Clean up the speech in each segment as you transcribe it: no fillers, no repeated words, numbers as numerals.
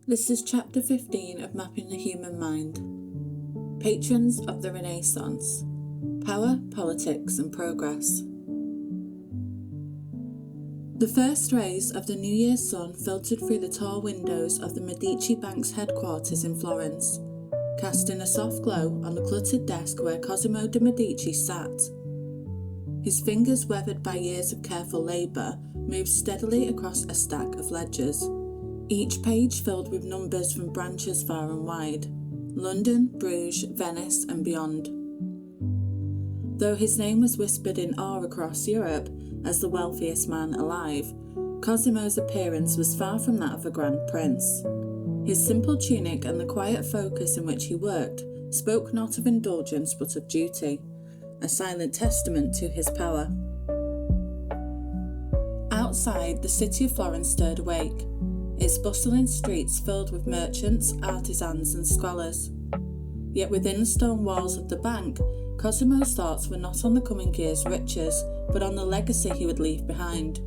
This is Chapter 15 of Mapping the Human Mind. Patrons of the Renaissance. Power, Politics and Progress. The first rays of the New Year's sun filtered through the tall windows of the Medici Bank's headquarters in Florence, casting a soft glow on the cluttered desk where Cosimo de' Medici sat. His fingers, weathered by years of careful labour, moved steadily across a stack of ledgers, each page filled with numbers from branches far and wide: London, Bruges, Venice and beyond. Though his name was whispered in awe across Europe as the wealthiest man alive, Cosimo's appearance was far from that of a grand prince. His simple tunic and the quiet focus in which he worked spoke not of indulgence but of duty, a silent testament to his power. Outside, the city of Florence stirred awake, its bustling streets filled with merchants, artisans and scholars. Yet within the stone walls of the bank, Cosimo's thoughts were not on the coming year's riches, but on the legacy he would leave behind.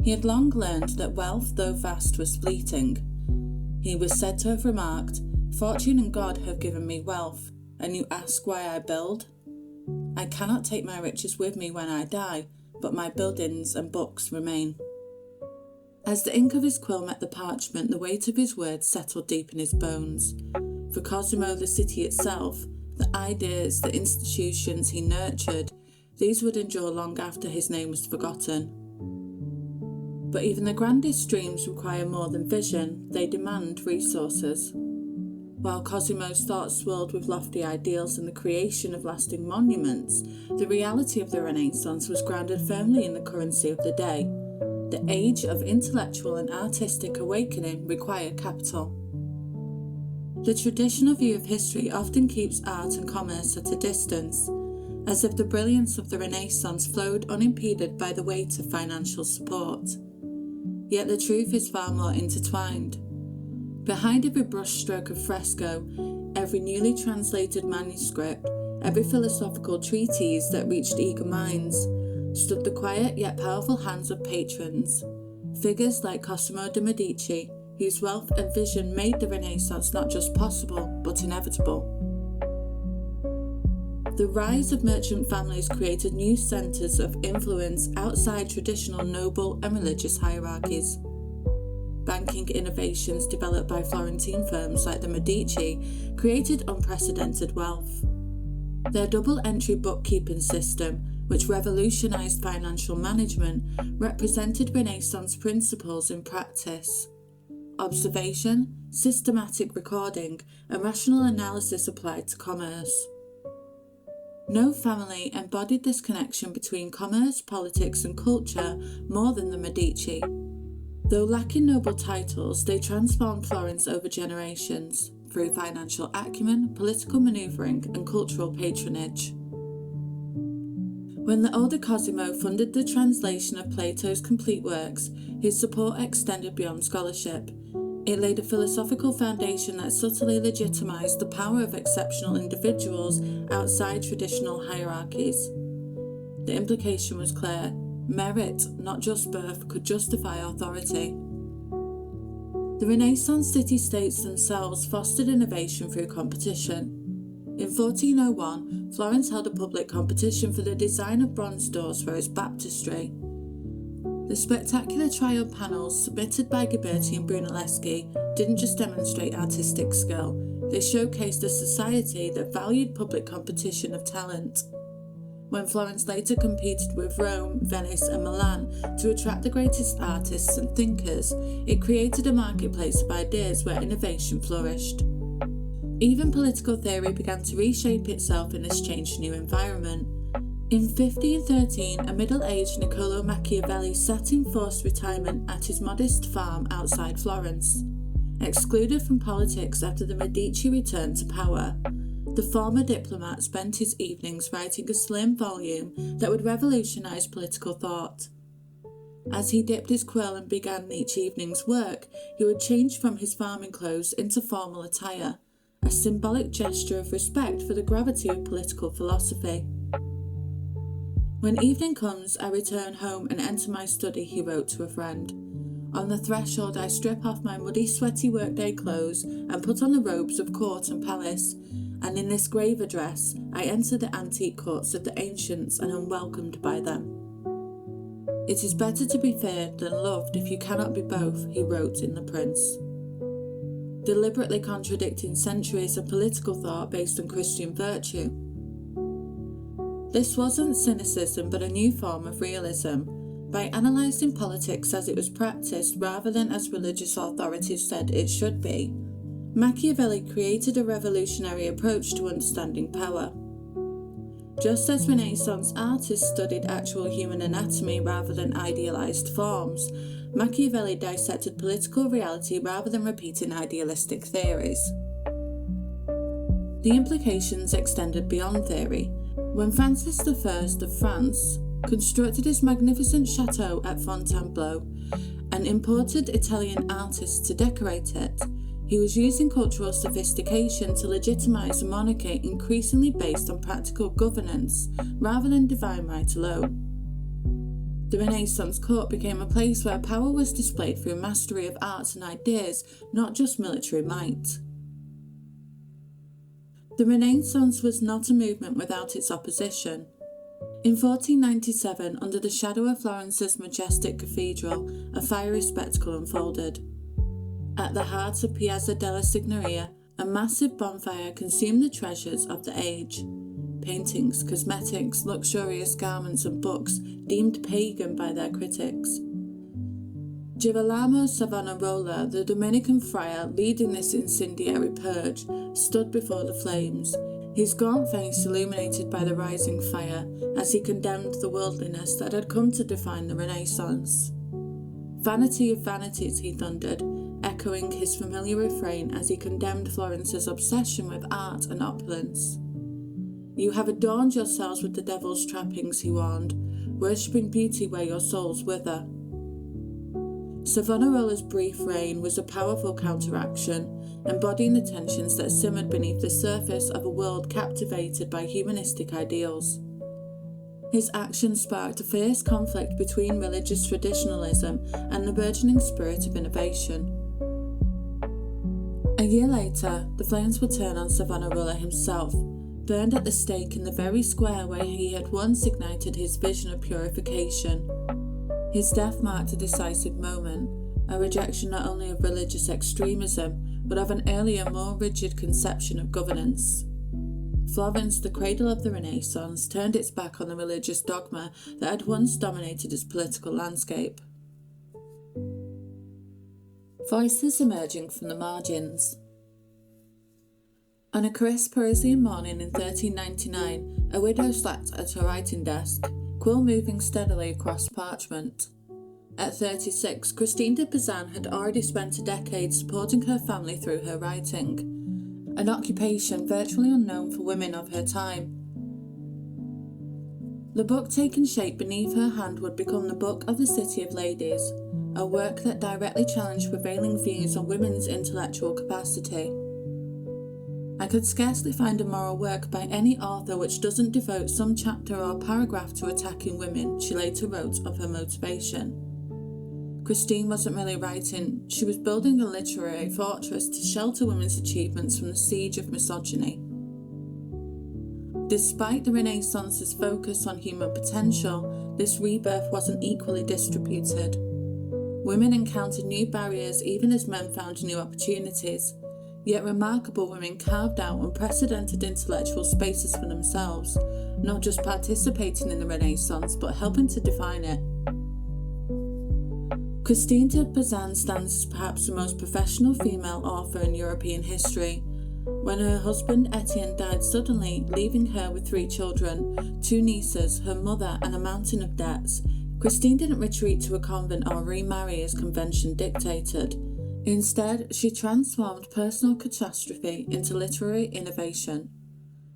He had long learned that wealth, though vast, was fleeting. He was said to have remarked, "Fortune and God have given me wealth, and you ask why I build? I cannot take my riches with me when I die, but my buildings and books remain." As the ink of his quill met the parchment, the weight of his words settled deep in his bones. For Cosimo, the city itself, the ideas, the institutions he nurtured, these would endure long after his name was forgotten. But even the grandest dreams require more than vision, they demand resources. While Cosimo's thoughts swirled with lofty ideals and the creation of lasting monuments, the reality of the Renaissance was grounded firmly in the currency of the day. The age of intellectual and artistic awakening required capital. The traditional view of history often keeps art and commerce at a distance, as if the brilliance of the Renaissance flowed unimpeded by the weight of financial support. Yet the truth is far more intertwined. Behind every brushstroke of fresco, every newly translated manuscript, every philosophical treatise that reached eager minds, stood the quiet yet powerful hands of patrons, figures like Cosimo de' Medici, whose wealth and vision made the Renaissance not just possible, but inevitable. The rise of merchant families created new centres of influence outside traditional noble and religious hierarchies. Banking innovations developed by Florentine firms like the Medici created unprecedented wealth. Their double-entry bookkeeping system, which revolutionized financial management, represented Renaissance principles in practice. Observation, systematic recording, and rational analysis applied to commerce. No family embodied this connection between commerce, politics, and culture more than the Medici. Though lacking noble titles, they transformed Florence over generations through financial acumen, political manoeuvring, and cultural patronage. When the older Cosimo funded the translation of Plato's complete works, his support extended beyond scholarship. It laid a philosophical foundation that subtly legitimized the power of exceptional individuals outside traditional hierarchies. The implication was clear: merit, not just birth, could justify authority. The Renaissance city-states themselves fostered innovation through competition. In 1401, Florence held a public competition for the design of bronze doors for its baptistry. The spectacular trial panels submitted by Ghiberti and Brunelleschi didn't just demonstrate artistic skill, they showcased a society that valued public competition of talent. When Florence later competed with Rome, Venice and Milan to attract the greatest artists and thinkers, it created a marketplace of ideas where innovation flourished. Even political theory began to reshape itself in this changed new environment. In 1513, a middle-aged Niccolò Machiavelli sat in forced retirement at his modest farm outside Florence. Excluded from politics after the Medici returned to power, the former diplomat spent his evenings writing a slim volume that would revolutionize political thought. As he dipped his quill and began each evening's work, he would change from his farming clothes into formal attire, a symbolic gesture of respect for the gravity of political philosophy. "When evening comes, I return home and enter my study," he wrote to a friend. On the threshold I strip off my muddy, sweaty workday clothes and put on the robes of court and palace, and in this grave address I enter the antique courts of the ancients and am welcomed by them. It is better to be feared than loved if you cannot be both, he wrote in The Prince. Deliberately contradicting centuries of political thought based on Christian virtue. This wasn't cynicism but a new form of realism. By analysing politics as it was practised rather than as religious authorities said it should be, Machiavelli created a revolutionary approach to understanding power. Just as Renaissance artists studied actual human anatomy rather than idealised forms, Machiavelli dissected political reality rather than repeating idealistic theories. The implications extended beyond theory. When Francis I of France constructed his magnificent chateau at Fontainebleau and imported Italian artists to decorate it, he was using cultural sophistication to legitimise a monarchy increasingly based on practical governance rather than divine right alone. The Renaissance court became a place where power was displayed through mastery of arts and ideas, not just military might. The Renaissance was not a movement without its opposition. In 1497, under the shadow of Florence's majestic cathedral, a fiery spectacle unfolded. At the heart of Piazza della Signoria, a massive bonfire consumed the treasures of the age. Paintings, cosmetics, luxurious garments and books deemed pagan by their critics. Girolamo Savonarola, the Dominican friar leading this incendiary purge, stood before the flames, his gaunt face illuminated by the rising fire as he condemned the worldliness that had come to define the Renaissance. Vanity of vanities, he thundered, echoing his familiar refrain as he condemned Florence's obsession with art and opulence. You have adorned yourselves with the devil's trappings, he warned, worshipping beauty where your souls wither. Savonarola's brief reign was a powerful counteraction, embodying the tensions that simmered beneath the surface of a world captivated by humanistic ideals. His actions sparked a fierce conflict between religious traditionalism and the burgeoning spirit of innovation. A year later, the flames would turn on Savonarola himself, burned at the stake in the very square where he had once ignited his vision of purification. His death marked a decisive moment, a rejection not only of religious extremism, but of an earlier, more rigid conception of governance. Florence, the cradle of the Renaissance, turned its back on the religious dogma that had once dominated its political landscape. Voices emerging from the margins. On a crisp Parisian morning in 1399, a widow sat at her writing desk, quill moving steadily across parchment. At 36, Christine de Pizan had already spent a decade supporting her family through her writing, an occupation virtually unknown for women of her time. The book taking shape beneath her hand would become the Book of the City of Ladies, a work that directly challenged prevailing views on women's intellectual capacity. I could scarcely find a moral work by any author which doesn't devote some chapter or paragraph to attacking women, she later wrote of her motivation. Christine wasn't really writing, she was building a literary fortress to shelter women's achievements from the siege of misogyny. Despite the Renaissance's focus on human potential, this rebirth wasn't equally distributed. Women encountered new barriers even as men found new opportunities. Yet remarkable women carved out unprecedented intellectual spaces for themselves, not just participating in the Renaissance, but helping to define it. Christine de Pizan stands as perhaps the most professional female author in European history. When her husband Etienne died suddenly, leaving her with 3 children, 2 nieces, her mother, and a mountain of debts, Christine didn't retreat to a convent or remarry as convention dictated. Instead, she transformed personal catastrophe into literary innovation.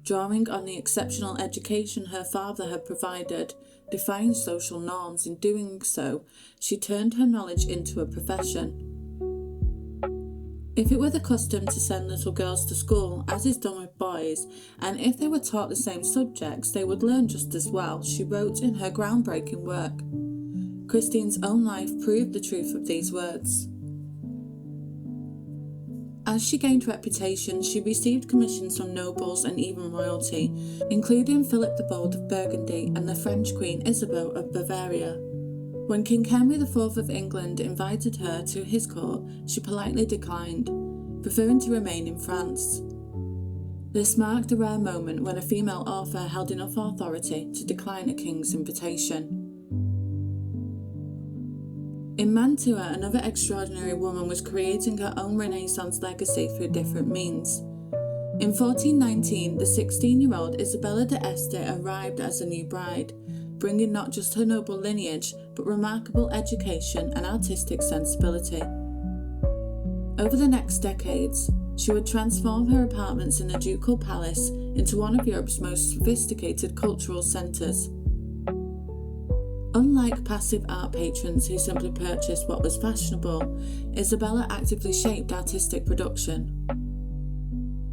Drawing on the exceptional education her father had provided, defying social norms, in doing so, she turned her knowledge into a profession. If it were the custom to send little girls to school, as is done with boys, and if they were taught the same subjects, they would learn just as well, she wrote in her groundbreaking work. Christine's own life proved the truth of these words. As she gained reputation, she received commissions from nobles and even royalty, including Philip the Bold of Burgundy and the French Queen Isabeau of Bavaria. When King Henry IV of England invited her to his court, she politely declined, preferring to remain in France. This marked a rare moment when a female author held enough authority to decline a king's invitation. In Mantua, another extraordinary woman was creating her own Renaissance legacy through different means. In 1419, the 16-year-old Isabella d'Este arrived as a new bride, bringing not just her noble lineage, but remarkable education and artistic sensibility. Over the next decades, she would transform her apartments in the ducal palace into one of Europe's most sophisticated cultural centres. Unlike passive art patrons who simply purchased what was fashionable, Isabella actively shaped artistic production.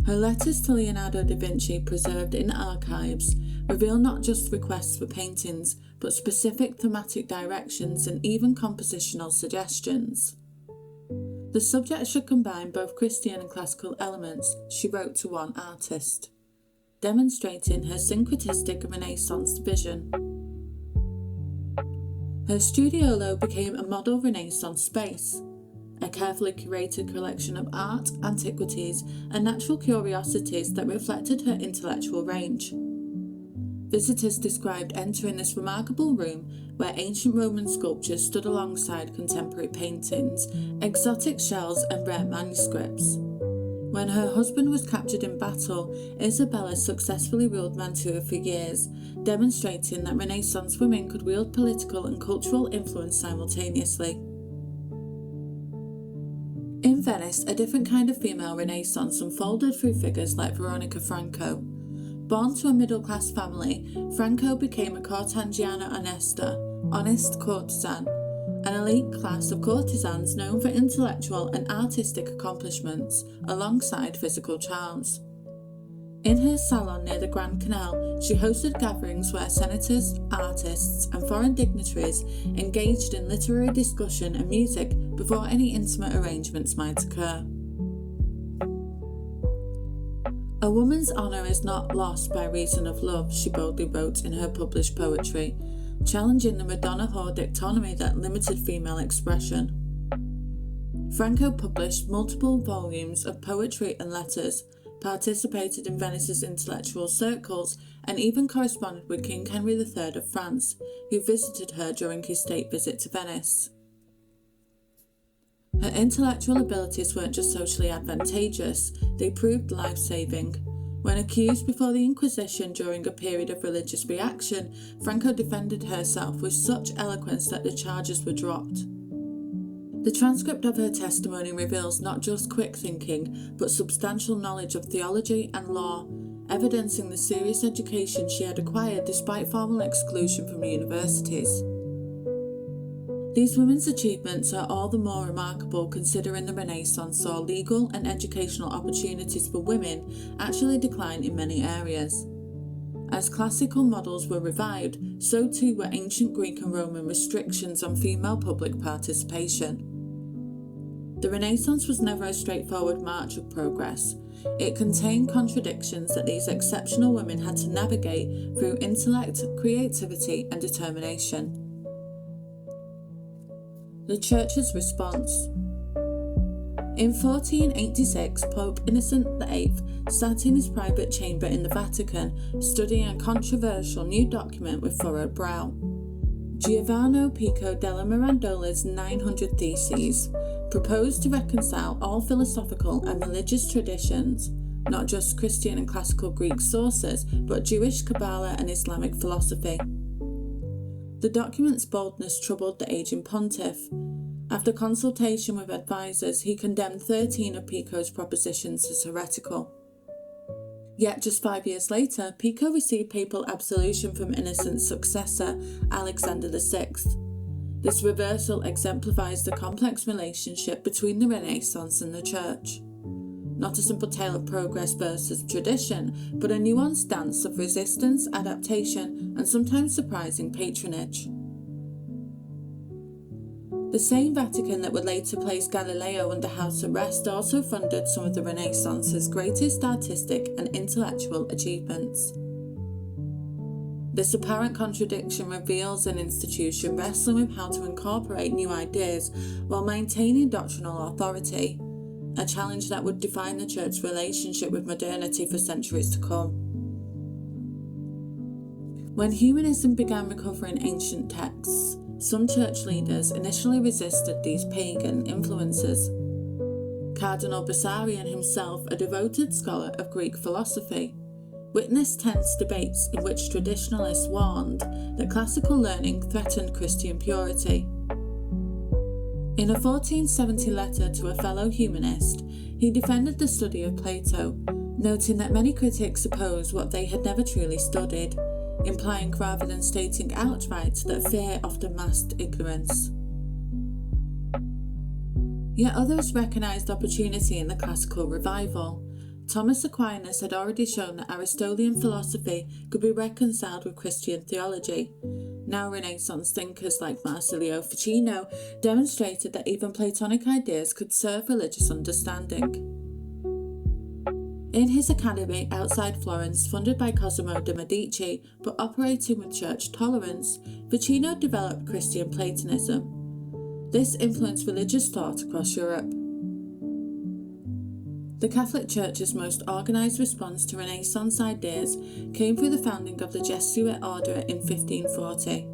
Her letters to Leonardo da Vinci, preserved in archives, reveal not just requests for paintings, but specific thematic directions and even compositional suggestions. The subject should combine both Christian and classical elements, she wrote to one artist, demonstrating her syncretistic Renaissance vision. Her studiolo became a model Renaissance space, a carefully curated collection of art, antiquities, and natural curiosities that reflected her intellectual range. Visitors described entering this remarkable room where ancient Roman sculptures stood alongside contemporary paintings, exotic shells, and rare manuscripts. When her husband was captured in battle, Isabella successfully ruled Mantua for years, demonstrating that Renaissance women could wield political and cultural influence simultaneously. In Venice, a different kind of female Renaissance unfolded through figures like Veronica Franco. Born to a middle-class family, Franco became a cortangiana onesta, honest courtesan, an elite class of courtesans known for intellectual and artistic accomplishments, alongside physical charms. In her salon near the Grand Canal, she hosted gatherings where senators, artists, and foreign dignitaries engaged in literary discussion and music before any intimate arrangements might occur. A woman's honour is not lost by reason of love, she boldly wrote in her published poetry, challenging the Madonna whore dichotomy that limited female expression. Franco published multiple volumes of poetry and letters, participated in Venice's intellectual circles, and even corresponded with King Henry III of France, who visited her during his state visit to Venice. Her intellectual abilities weren't just socially advantageous, they proved life-saving. When accused before the Inquisition during a period of religious reaction, Franco defended herself with such eloquence that the charges were dropped. The transcript of her testimony reveals not just quick thinking, but substantial knowledge of theology and law, evidencing the serious education she had acquired despite formal exclusion from universities. These women's achievements are all the more remarkable considering the Renaissance saw legal and educational opportunities for women actually decline in many areas. As classical models were revived, so too were ancient Greek and Roman restrictions on female public participation. The Renaissance was never a straightforward march of progress. It contained contradictions that these exceptional women had to navigate through intellect, creativity, and determination. The Church's response. In 1486, Pope Innocent VIII sat in his private chamber in the Vatican, studying a controversial new document with furrowed brow. Giovanni Pico della Mirandola's 900 Theses proposed to reconcile all philosophical and religious traditions, not just Christian and classical Greek sources, but Jewish Kabbalah and Islamic philosophy. The document's boldness troubled the aging pontiff. After consultation with advisors, he condemned 13 of Pico's propositions as heretical. Yet just 5 years later, Pico received papal absolution from Innocent's successor, Alexander VI. This reversal exemplifies the complex relationship between the Renaissance and the Church. Not a simple tale of progress versus tradition, but a nuanced dance of resistance, adaptation, and sometimes surprising patronage. The same Vatican that would later place Galileo under house arrest also funded some of the Renaissance's greatest artistic and intellectual achievements. This apparent contradiction reveals an institution wrestling with how to incorporate new ideas while maintaining doctrinal authority, a challenge that would define the Church's relationship with modernity for centuries to come. When humanism began recovering ancient texts, some church leaders initially resisted these pagan influences. Cardinal Bessarion himself, a devoted scholar of Greek philosophy, witnessed tense debates in which traditionalists warned that classical learning threatened Christian purity. In a 1470 letter to a fellow humanist, he defended the study of Plato, noting that many critics opposed what they had never truly studied, implying rather than stating outright that fear often masked ignorance. Yet others recognised opportunity in the classical revival. Thomas Aquinas had already shown that Aristotelian philosophy could be reconciled with Christian theology. Now Renaissance thinkers like Marsilio Ficino demonstrated that even Platonic ideas could serve religious understanding. In his academy outside Florence, funded by Cosimo de' Medici but operating with church tolerance, Ficino developed Christian Platonism. This influenced religious thought across Europe. The Catholic Church's most organised response to Renaissance ideas came through the founding of the Jesuit order in 1540.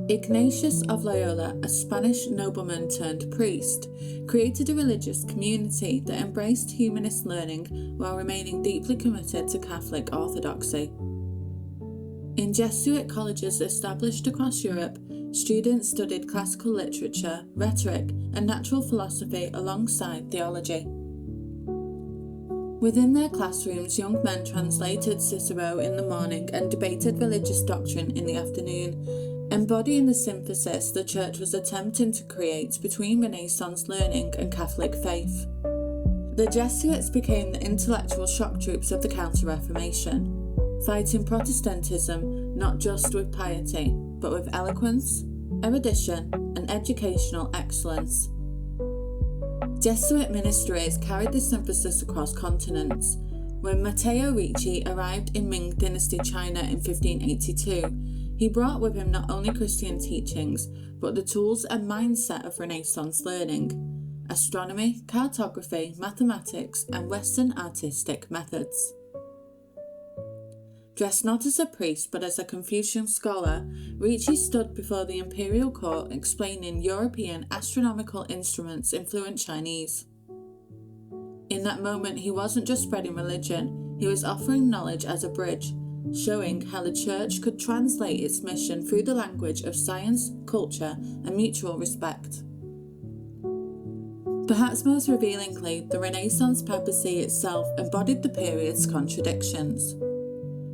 Ignatius of Loyola, a Spanish nobleman turned priest, created a religious community that embraced humanist learning while remaining deeply committed to Catholic orthodoxy. In Jesuit colleges established across Europe, students studied classical literature, rhetoric, and natural philosophy alongside theology. Within their classrooms, young men translated Cicero in the morning and debated religious doctrine in the afternoon, embodying the synthesis the Church was attempting to create between Renaissance learning and Catholic faith. The Jesuits became the intellectual shock troops of the Counter-Reformation, fighting Protestantism not just with piety, but with eloquence, erudition, and educational excellence. Jesuit ministries carried this emphasis across continents. When Matteo Ricci arrived in Ming Dynasty China in 1582, he brought with him not only Christian teachings, but the tools and mindset of Renaissance learning: astronomy, cartography, mathematics, and Western artistic methods. Dressed not as a priest but as a Confucian scholar, Ricci stood before the imperial court explaining European astronomical instruments in fluent Chinese. In that moment, he wasn't just spreading religion, he was offering knowledge as a bridge, showing how the Church could translate its mission through the language of science, culture, and mutual respect. Perhaps most revealingly, the Renaissance papacy itself embodied the period's contradictions.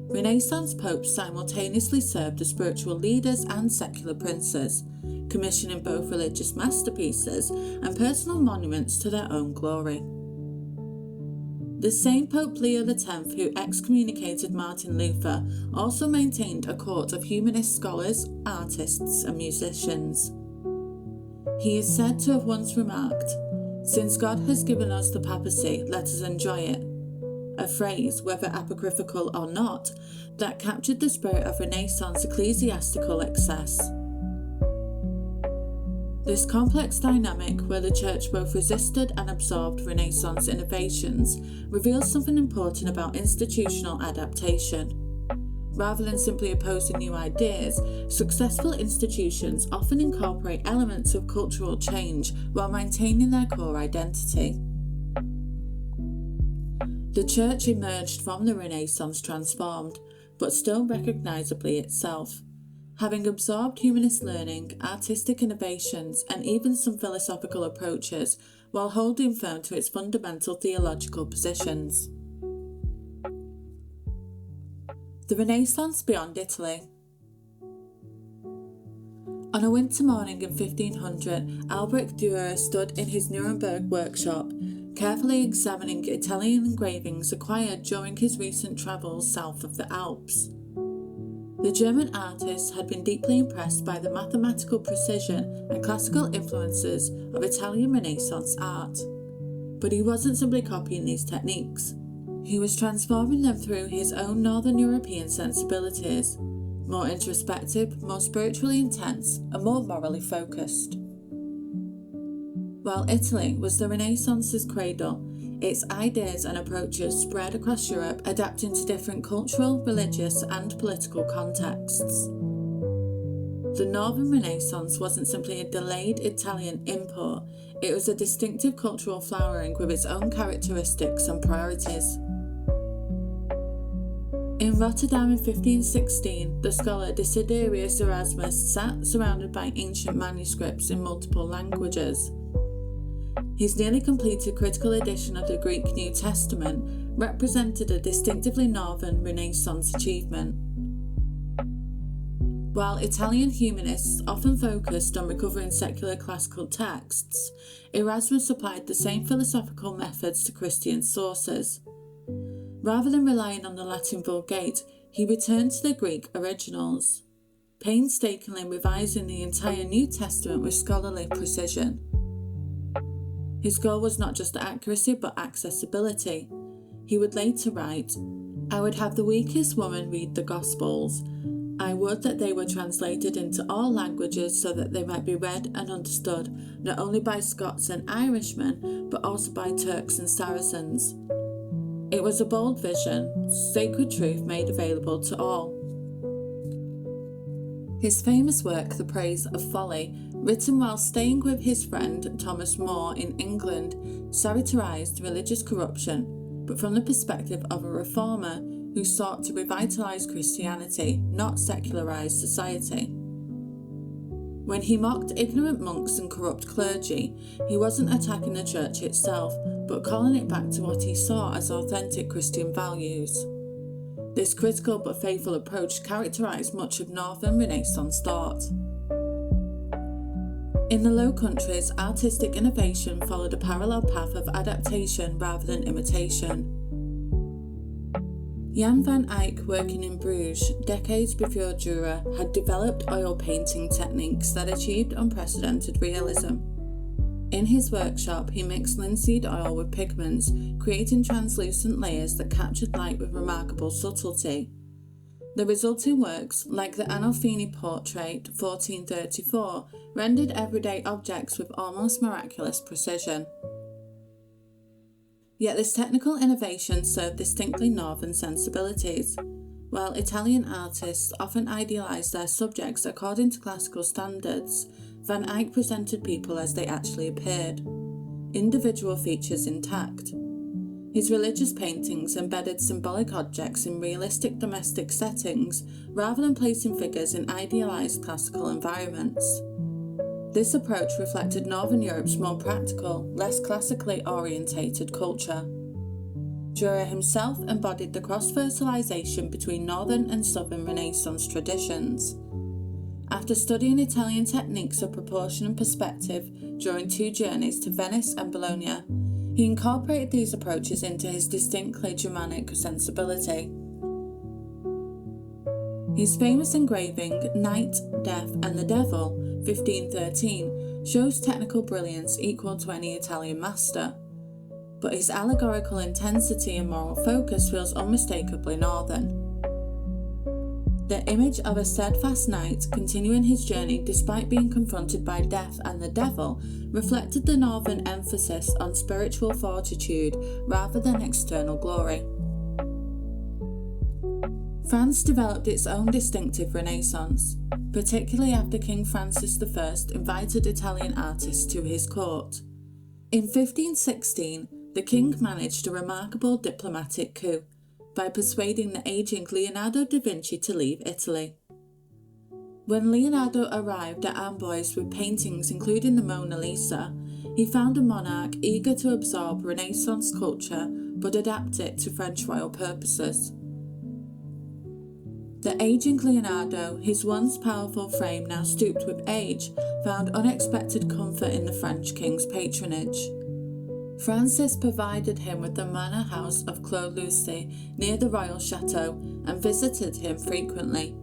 Renaissance popes simultaneously served as spiritual leaders and secular princes, commissioning both religious masterpieces and personal monuments to their own glory. The same Pope Leo X, who excommunicated Martin Luther, also maintained a court of humanist scholars, artists, and musicians. He is said to have once remarked, "Since God has given us the papacy, let us enjoy it," a phrase, whether apocryphal or not, that captured the spirit of Renaissance ecclesiastical excess. This complex dynamic, where the Church both resisted and absorbed Renaissance innovations, reveals something important about institutional adaptation. Rather than simply opposing new ideas, successful institutions often incorporate elements of cultural change while maintaining their core identity. The Church emerged from the Renaissance transformed, but still recognisably itself, having absorbed humanist learning, artistic innovations, and even some philosophical approaches, while holding firm to its fundamental theological positions. The Renaissance beyond Italy. On a winter morning in 1500, Albrecht Dürer stood in his Nuremberg workshop, carefully examining Italian engravings acquired during his recent travels south of the Alps. The German artist had been deeply impressed by the mathematical precision and classical influences of Italian Renaissance art. But he wasn't simply copying these techniques. He was transforming them through his own Northern European sensibilities, more introspective, more spiritually intense, and more morally focused. While Italy was the Renaissance's cradle, its ideas and approaches spread across Europe, adapting to different cultural, religious, and political contexts. The Northern Renaissance wasn't simply a delayed Italian import, it was a distinctive cultural flowering with its own characteristics and priorities. In Rotterdam in 1516, the scholar Desiderius Erasmus sat surrounded by ancient manuscripts in multiple languages. His nearly completed critical edition of the Greek New Testament represented a distinctively Northern Renaissance achievement. While Italian humanists often focused on recovering secular classical texts, Erasmus applied the same philosophical methods to Christian sources. Rather than relying on the Latin Vulgate, he returned to the Greek originals, painstakingly revising the entire New Testament with scholarly precision. His goal was not just accuracy but accessibility. He would later write, "I would have the weakest woman read the Gospels. I would that they were translated into all languages so that they might be read and understood not only by Scots and Irishmen but also by Turks and Saracens." It was a bold vision, sacred truth made available to all. His famous work, The Praise of Folly, written while staying with his friend Thomas More in England, satirised religious corruption, but from the perspective of a reformer who sought to revitalise Christianity, not secularise society. When he mocked ignorant monks and corrupt clergy, he wasn't attacking the church itself, but calling it back to what he saw as authentic Christian values. This critical but faithful approach characterised much of Northern Renaissance thought. In the Low Countries, artistic innovation followed a parallel path of adaptation rather than imitation. Jan van Eyck, working in Bruges decades before Dürer, had developed oil painting techniques that achieved unprecedented realism. In his workshop, he mixed linseed oil with pigments, creating translucent layers that captured light with remarkable subtlety. The resulting works, like the Arnolfini portrait 1434, rendered everyday objects with almost miraculous precision. Yet this technical innovation served distinctly Northern sensibilities. While Italian artists often idealised their subjects according to classical standards, Van Eyck presented people as they actually appeared, individual features intact. His religious paintings embedded symbolic objects in realistic domestic settings rather than placing figures in idealised classical environments. This approach reflected Northern Europe's more practical, less classically orientated culture. Dürer himself embodied the cross-fertilisation between Northern and Southern Renaissance traditions. After studying Italian techniques of proportion and perspective during 2 journeys to Venice and Bologna, he incorporated these approaches into his distinctly Germanic sensibility. His famous engraving, Night, Death and the Devil, 1513, shows technical brilliance equal to any Italian master, but his allegorical intensity and moral focus feels unmistakably Northern. The image of a steadfast knight continuing his journey despite being confronted by death and the devil reflected the Northern emphasis on spiritual fortitude rather than external glory. France developed its own distinctive Renaissance, particularly after King Francis I invited Italian artists to his court. In 1516, the king managed a remarkable diplomatic coup by persuading the aging Leonardo da Vinci to leave Italy. When Leonardo arrived at Amboise with paintings including the Mona Lisa, he found a monarch eager to absorb Renaissance culture but adapt it to French royal purposes. The aging Leonardo, his once powerful frame now stooped with age, found unexpected comfort in the French king's patronage. Francis provided him with the manor house of Clos-Lucy near the royal chateau and visited him frequently,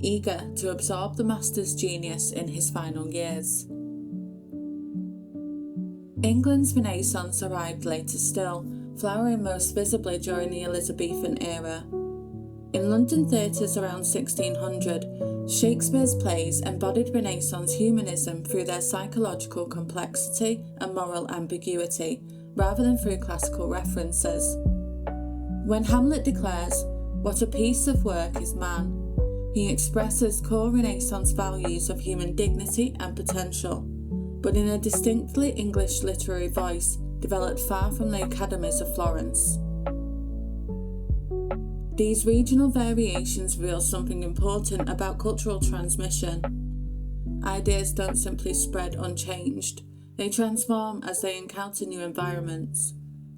eager to absorb the master's genius in his final years. England's Renaissance arrived later still, flowering most visibly during the Elizabethan era. In London theatres around 1600, Shakespeare's plays embodied Renaissance humanism through their psychological complexity and moral ambiguity, rather than through classical references. When Hamlet declares, "What a piece of work is man," he expresses core Renaissance values of human dignity and potential, but in a distinctly English literary voice developed far from the academies of Florence. These regional variations reveal something important about cultural transmission. Ideas don't simply spread unchanged, they transform as they encounter new environments.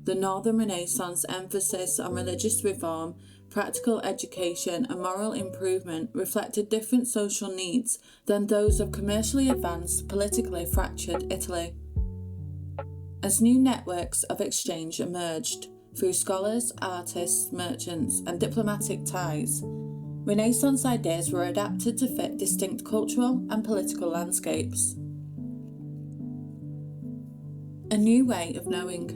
The Northern Renaissance emphasis on religious reform, practical education, and moral improvement reflected different social needs than those of commercially advanced, politically fractured Italy. As new networks of exchange emerged, through scholars, artists, merchants, and diplomatic ties, Renaissance ideas were adapted to fit distinct cultural and political landscapes. A new way of knowing.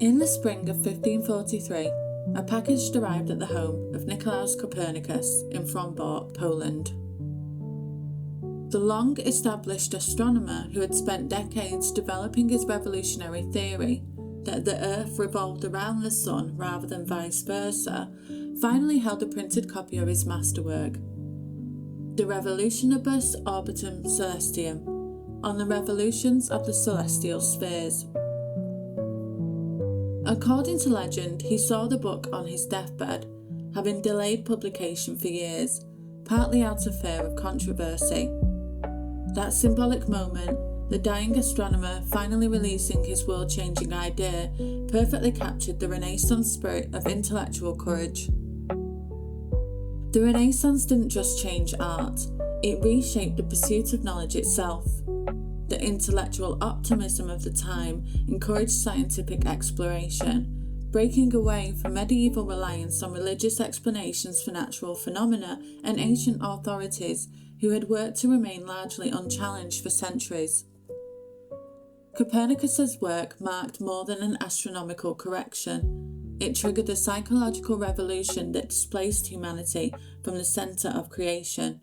In the spring of 1543, a package arrived at the home of Nicolaus Copernicus in Frombork, Poland. The long-established astronomer who had spent decades developing his revolutionary theory that the Earth revolved around the Sun rather than vice versa, finally held a printed copy of his masterwork, De Revolutionibus Orbitum Celestium, on the revolutions of the celestial spheres. According to legend, he saw the book on his deathbed, having delayed publication for years, partly out of fear of controversy. That symbolic moment, the dying astronomer finally releasing his world-changing idea, perfectly captured the Renaissance spirit of intellectual courage. The Renaissance didn't just change art, it reshaped the pursuit of knowledge itself. The intellectual optimism of the time encouraged scientific exploration, breaking away from medieval reliance on religious explanations for natural phenomena and ancient authorities who had worked to remain largely unchallenged for centuries. Copernicus's work marked more than an astronomical correction. It triggered a psychological revolution that displaced humanity from the centre of creation.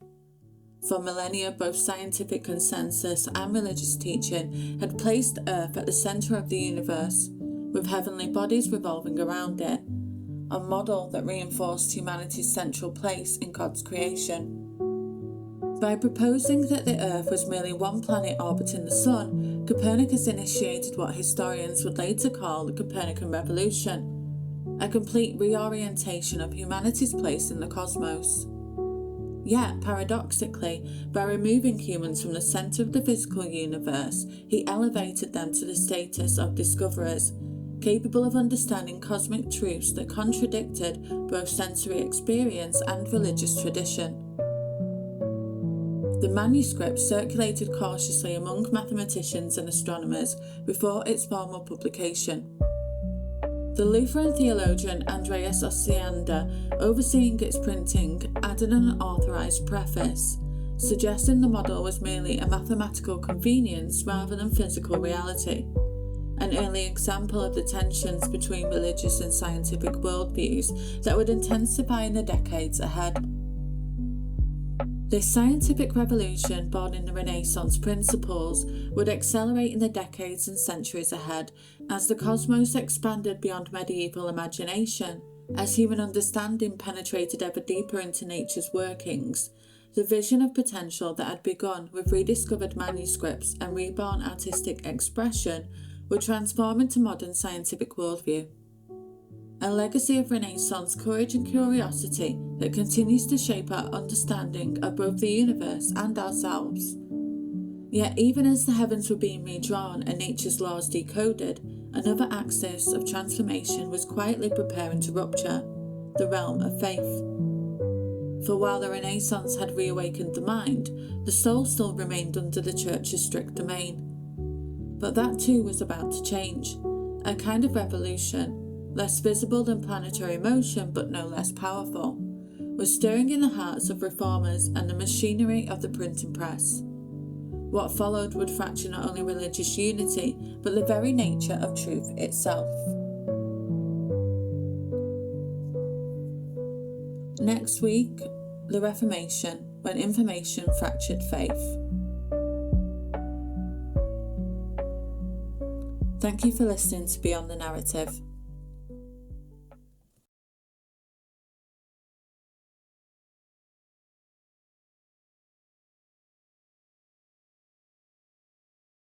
For millennia, both scientific consensus and religious teaching had placed Earth at the centre of the universe, with heavenly bodies revolving around it, a model that reinforced humanity's central place in God's creation. By proposing that the Earth was merely one planet orbiting the Sun, Copernicus initiated what historians would later call the Copernican Revolution, a complete reorientation of humanity's place in the cosmos. Yet, paradoxically, by removing humans from the centre of the physical universe, he elevated them to the status of discoverers, capable of understanding cosmic truths that contradicted both sensory experience and religious tradition. The manuscript circulated cautiously among mathematicians and astronomers before its formal publication. The Lutheran theologian Andreas Osiander, overseeing its printing, added an authorised preface, suggesting the model was merely a mathematical convenience rather than physical reality, an early example of the tensions between religious and scientific worldviews that would intensify in the decades ahead. This scientific revolution, born in the Renaissance principles, would accelerate in the decades and centuries ahead as the cosmos expanded beyond medieval imagination, as human understanding penetrated ever deeper into nature's workings. The vision of potential that had begun with rediscovered manuscripts and reborn artistic expression would transform into modern scientific worldview. A legacy of Renaissance courage and curiosity that continues to shape our understanding of both the universe and ourselves. Yet even as the heavens were being redrawn and nature's laws decoded, another axis of transformation was quietly preparing to rupture, the realm of faith. For while the Renaissance had reawakened the mind, the soul still remained under the Church's strict domain. But that too was about to change, a kind of revolution, less visible than planetary motion but no less powerful, was stirring in the hearts of reformers and the machinery of the printing press. What followed would fracture not only religious unity, but the very nature of truth itself. Next week, the Reformation, when information fractured faith. Thank you for listening to Beyond the Narrative.